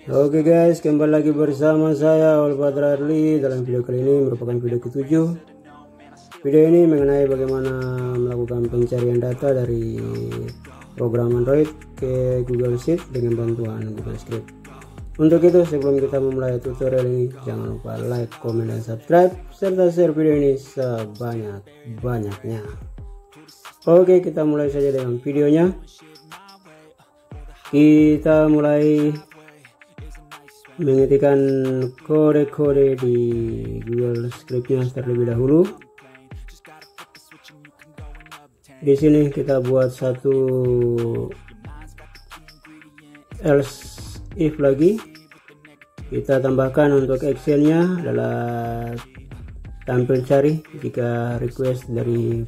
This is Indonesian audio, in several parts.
Oke guys, kembali lagi bersama saya Olbadra Adli. Dalam video kali ini merupakan video ke-7. Video ini mengenai bagaimana melakukan pencarian data dari program Android ke Google Sheet dengan bantuan Google Script. Untuk itu, sebelum kita memulai tutorial ini, jangan lupa like, komen, dan subscribe, serta share video ini sebanyak-banyaknya. Oke, kita mulai saja dengan videonya. Kita mulai mengetikkan kode-kode di Google Script-nya terlebih dahulu. Di sini kita buat satu else if lagi. Kita tambahkan untuk actionnya adalah tampil cari. Jika request dari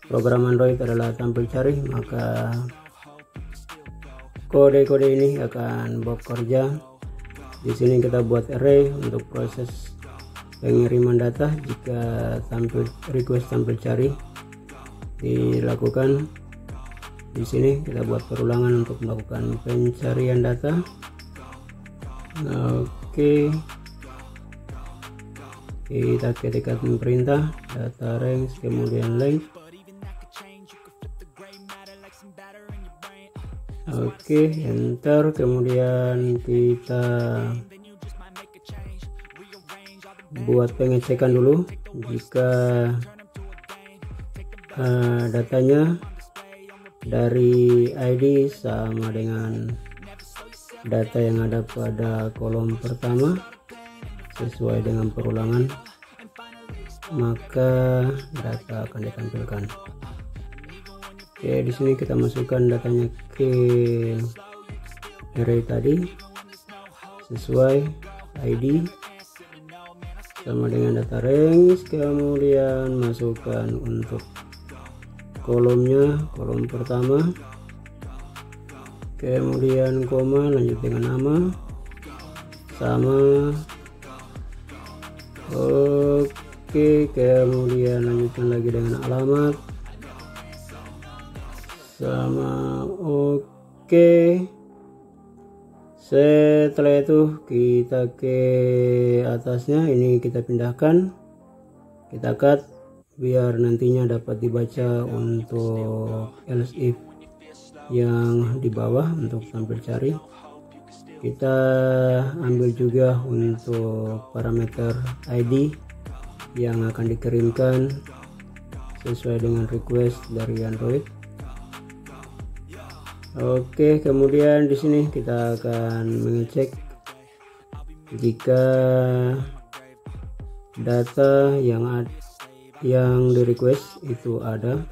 program Android adalah tampil cari, maka kode-kode ini akan bekerja. Di sini kita buat array untuk proses pengiriman data. Jika request tampil cari dilakukan, di sini kita buat perulangan untuk melakukan pencarian data. Oke, kita ketikkan perintah data range, kemudian length. Oke, enter. Kemudian kita buat pengecekan dulu. Jika datanya dari ID sama dengan data yang ada pada kolom pertama sesuai dengan perulangan, maka data akan ditampilkan. Oke, di sini kita masukkan datanya ke array tadi sesuai ID sama dengan data range, kemudian masukkan untuk kolomnya, kolom pertama, kemudian koma, lanjut dengan nama sama. Oke, kemudian lanjutkan lagi dengan alamat sama. Oke, setelah itu kita ke atasnya, ini kita pindahkan, kita cut biar nantinya dapat dibaca untuk else if yang di bawah untuk tampil cari. Kita ambil juga untuk parameter ID yang akan dikirimkan sesuai dengan request dari Android. Oke, kemudian di sini kita akan mengecek jika data yang di request itu ada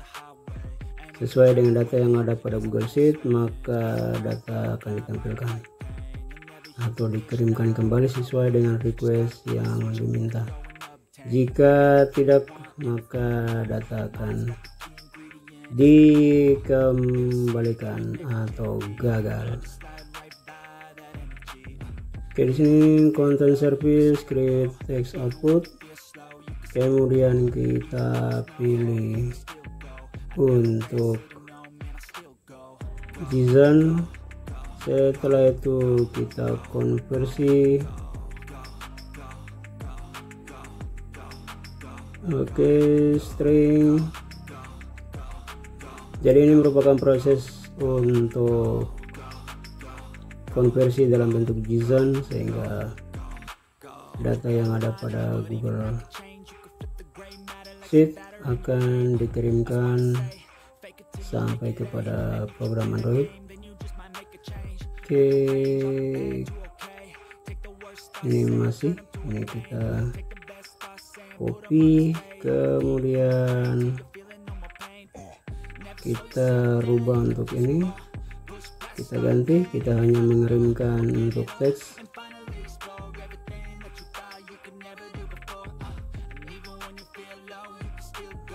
sesuai dengan data yang ada pada Google Sheet, maka data akan ditampilkan atau dikirimkan kembali sesuai dengan request yang diminta. Jika tidak, maka data akan dikembalikan atau gagal. Oke, di sini content service create text output, kemudian kita pilih untuk JSON. Setelah itu kita konversi. Oke, string. Jadi ini merupakan proses untuk konversi dalam bentuk JSON sehingga data yang ada pada Google Sheet akan dikirimkan sampai kepada program Android. Oke, ini kita copy, kemudian kita rubah untuk ini, kita ganti, kita hanya mengirimkan untuk teks.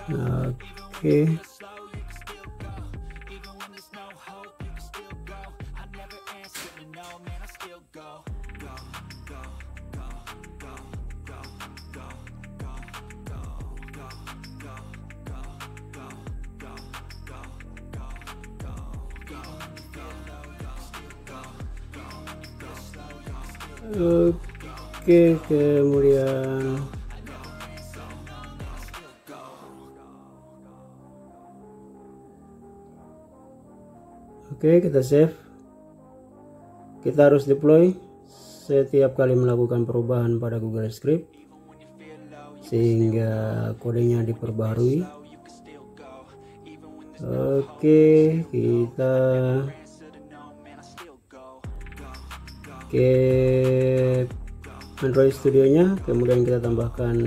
Oke, Oke, kemudian kita save. Kita harus deploy setiap kali melakukan perubahan pada Google Script sehingga kodenya diperbaharui. Oke, kita ke Android Studio-nya, kemudian kita tambahkan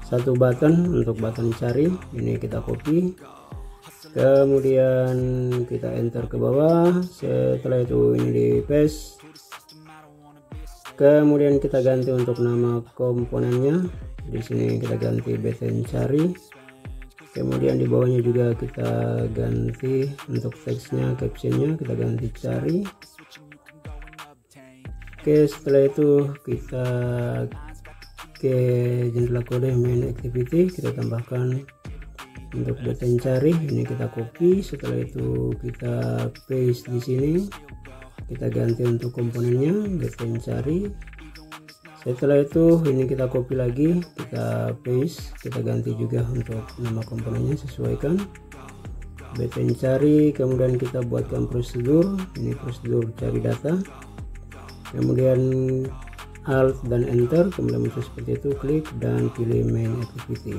satu button untuk button cari. Ini kita copy, kemudian kita enter ke bawah. Setelah itu ini di paste, kemudian kita ganti untuk nama komponennya. Di sini kita ganti button cari, kemudian di bawahnya juga kita ganti untuk teksnya, captionnya kita ganti cari. Oke, setelah itu kita ke jendela kode main activity, kita tambahkan untuk button cari. Ini kita copy, setelah itu kita paste di sini. Kita ganti untuk komponennya button cari. Setelah itu ini kita copy lagi, kita paste, kita ganti juga untuk nama komponennya, sesuaikan button cari. Kemudian kita buatkan prosedur, ini prosedur cari data, kemudian Alt dan Enter, kemudian muncul seperti itu, klik dan pilih main activity.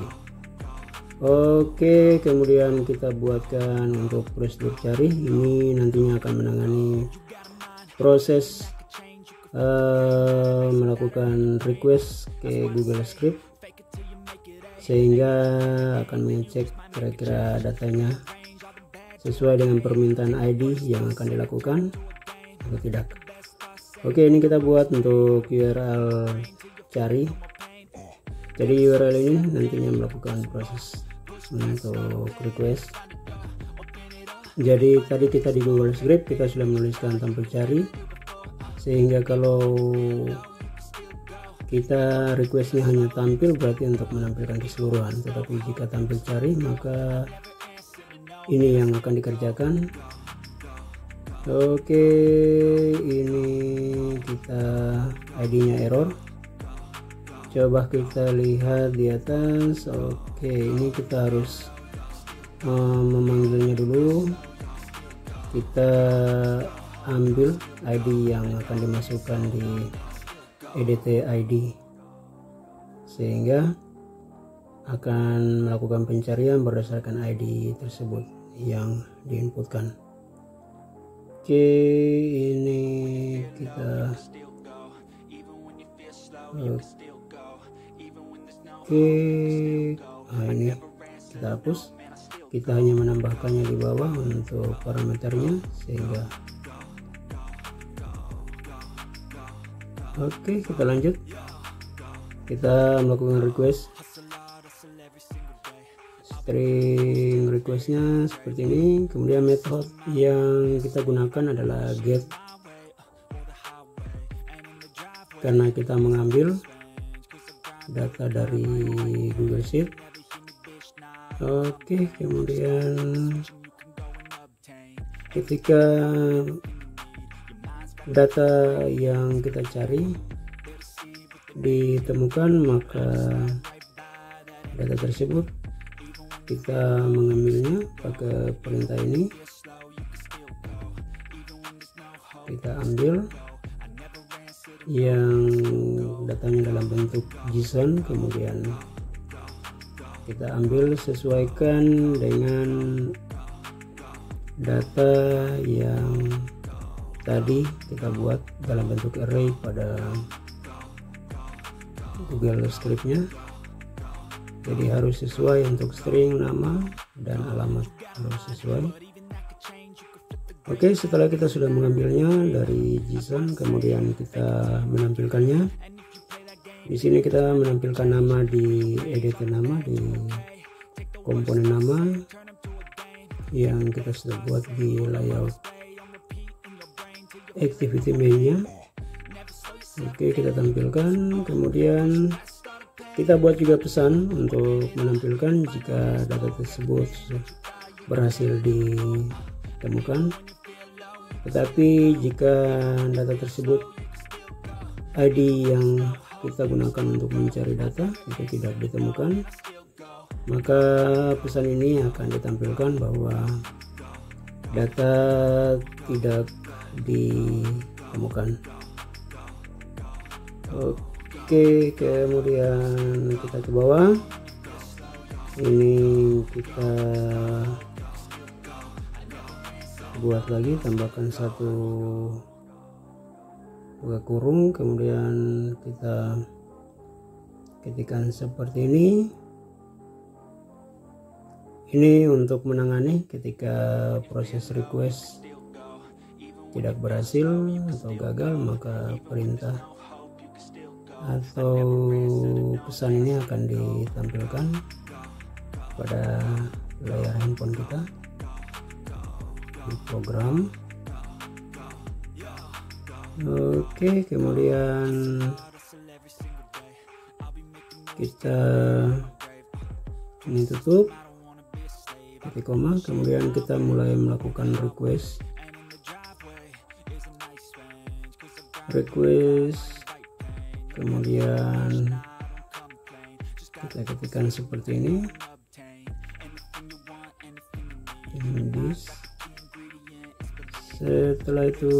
Oke, kemudian kita buatkan untuk prosedur cari. Ini nantinya akan menangani proses melakukan request ke Google Script, sehingga akan mengecek kira-kira datanya sesuai dengan permintaan ID yang akan dilakukan atau tidak. Oke, ini kita buat untuk URL cari. Jadi URL ini nantinya melakukan proses untuk request. Jadi tadi kita di Google Script kita sudah menuliskan tampil cari, sehingga kalau kita requestnya hanya tampil berarti untuk menampilkan keseluruhan, tetapi jika tampil cari maka ini yang akan dikerjakan. Oke, ini kita ID-nya error. Coba kita lihat di atas. Oke, ini kita harus memanggilnya dulu. Kita ambil ID yang akan dimasukkan di EDT ID, sehingga akan melakukan pencarian berdasarkan ID tersebut yang diinputkan. Oke, ini kita ini kita hapus. Kita hanya menambahkannya di bawah untuk parameternya, sehingga oke, kita lanjut. Kita melakukan request. String requestnya seperti ini. Kemudian method yang kita gunakan adalah get, karena kita mengambil data dari Google Sheet. Oke, kemudian ketika data yang kita cari ditemukan, maka data tersebut kita mengambilnya pakai perintah ini. Kita ambil yang datanya dalam bentuk JSON, kemudian kita ambil sesuaikan dengan data yang tadi kita buat dalam bentuk array pada Google Script-nya. Jadi harus sesuai untuk string, nama, dan alamat harus sesuai. Oke, setelah kita sudah mengambilnya dari JSON, kemudian kita menampilkannya. Di sini kita menampilkan nama di edit nama, di komponen nama yang kita sudah buat di layout activity main-nya. Oke, kita tampilkan. Kemudian kita buat juga pesan untuk menampilkan jika data tersebut berhasil ditemukan. Tetapi jika data tersebut ID yang kita gunakan untuk mencari data itu tidak ditemukan, maka pesan ini akan ditampilkan bahwa data tidak ditemukan. Oke, kemudian kita ke bawah. Ini kita buat lagi, tambahkan satu buka kurung, kemudian kita ketikkan seperti ini. Ini untuk menangani ketika proses request tidak berhasil atau gagal, maka perintah atau pesan ini akan ditampilkan pada layar handphone kita di program. Oke, kemudian kita ini tutup, titik koma, kemudian kita mulai melakukan request, kemudian kita ketikkan seperti ini, setelah itu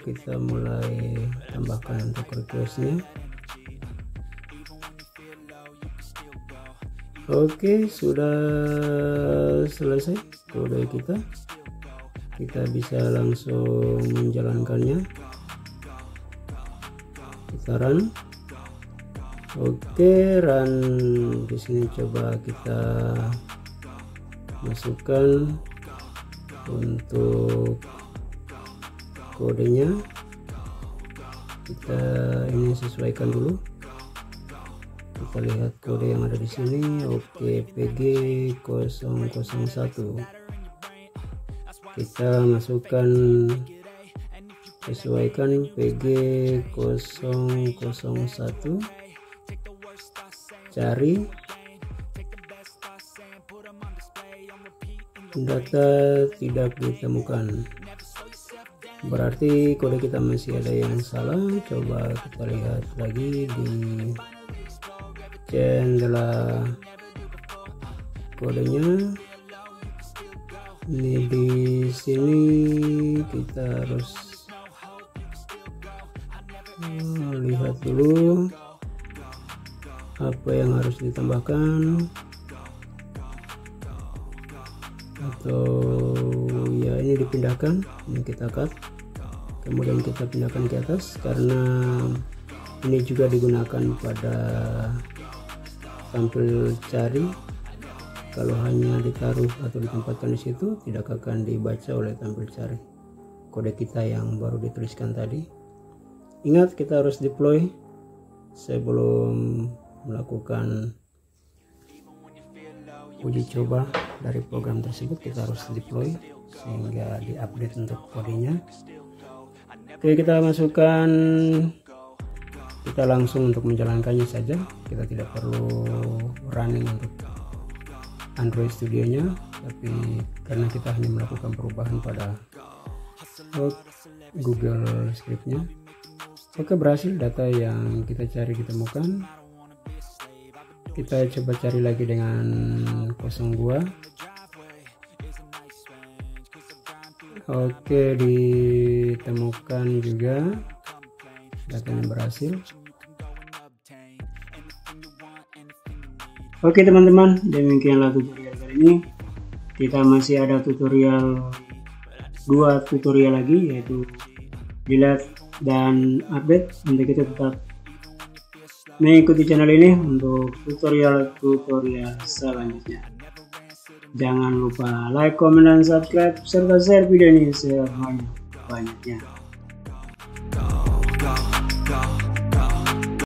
kita mulai tambahkan untuk requestnya. Oke, sudah selesai kode kita bisa langsung menjalankannya. Kita run. Oke, run. Di sini coba kita masukkan untuk kodenya. Kita ini sesuaikan dulu. Kita lihat kode yang ada di sini. Oke, PG001. Kita masukkan, sesuaikan PG001. Cari data tidak ditemukan, berarti kode kita masih ada yang salah. Coba kita lihat lagi di jendela kodenya. Ini di sini kita harus lihat dulu apa yang harus ditambahkan, atau ya ini dipindahkan. Ini kita cut, kemudian kita pindahkan ke atas, karena ini juga digunakan pada tampil cari. Kalau hanya ditaruh atau ditempatkan di situ, tidak akan dibaca oleh tampil cari kode kita yang baru dituliskan tadi. Ingat, kita harus deploy sebelum melakukan uji coba dari program tersebut. Kita harus deploy sehingga diupdate untuk kodenya. Oke, kita masukkan, kita langsung untuk menjalankannya saja. Kita tidak perlu running untuk Android Studio-nya, tapi karena kita hanya melakukan perubahan pada Google Script-nya. Oke, berhasil, data yang kita cari ditemukan. Kita coba cari lagi dengan 02. Oke, ditemukan juga, datanya berhasil. Oke teman-teman, demikianlah tutorial kali ini. Kita masih ada dua tutorial lagi, yaitu delete dan update. Nanti kita tetap mengikuti channel ini untuk tutorial selanjutnya. Jangan lupa like, comment, dan subscribe, serta share video ini sebanyak-banyaknya.